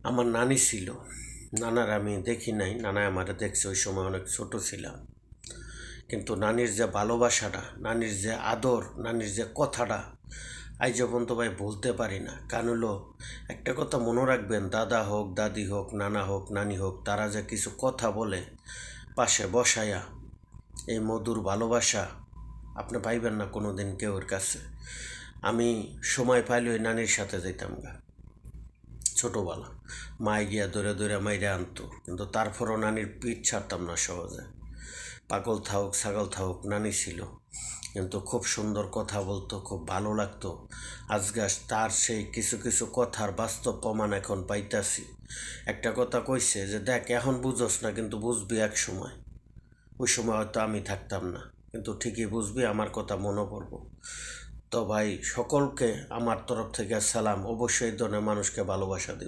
আমার নানি ছিল। নানার আমি দেখি নাই, নানা আমার দেখছে, ওই সময় অনেক ছোট ছিলাম। কিন্তু নানির যে ভালোবাসাটা, নানির যে আদর, নানির যে কথাটা আজ পর্যন্ত ভাই বলতে পারি না। কারণ হলো একটা কথা মনে রাখবেন, দাদা হোক, দাদি হোক, নানা হোক, নানি হোক, তারা যে কিছু কথা বলে পাশে বসায়া, এই মধুর ভালোবাসা আপনি পাইবেন না কোনো দিন কেউর কাছে। আমি সময় পাইলে ওই নানির সাথে যেতাম গা ছোটোবেলা, মায় গিয়া ধরে ধরে মাইরে আনতো, কিন্তু তারপরও নানির পিঠ ছাড়তাম না সহজে। পাগল থাকুক ছাগল থাকুক, নানি ছিল। কিন্তু খুব সুন্দর কথা বলতো, খুব ভালো লাগতো। আজকে তার সেই কিছু কিছু কথার বাস্তব প্রমাণ এখন পাইতাছি। একটা কথা কইছে যে, দেখ এখন বুঝোস না, কিন্তু বুঝবি এক সময়। ওই সময় হয়তো আমি থাকতাম না, কিন্তু ঠিকই বুঝবি, আমার কথা মনে পড়বো। তো ভাই, সকলকে আমার তরফ থেকে সালাম। অবশ্যই এই ধরনের মানুষকে ভালোবাসা দিই।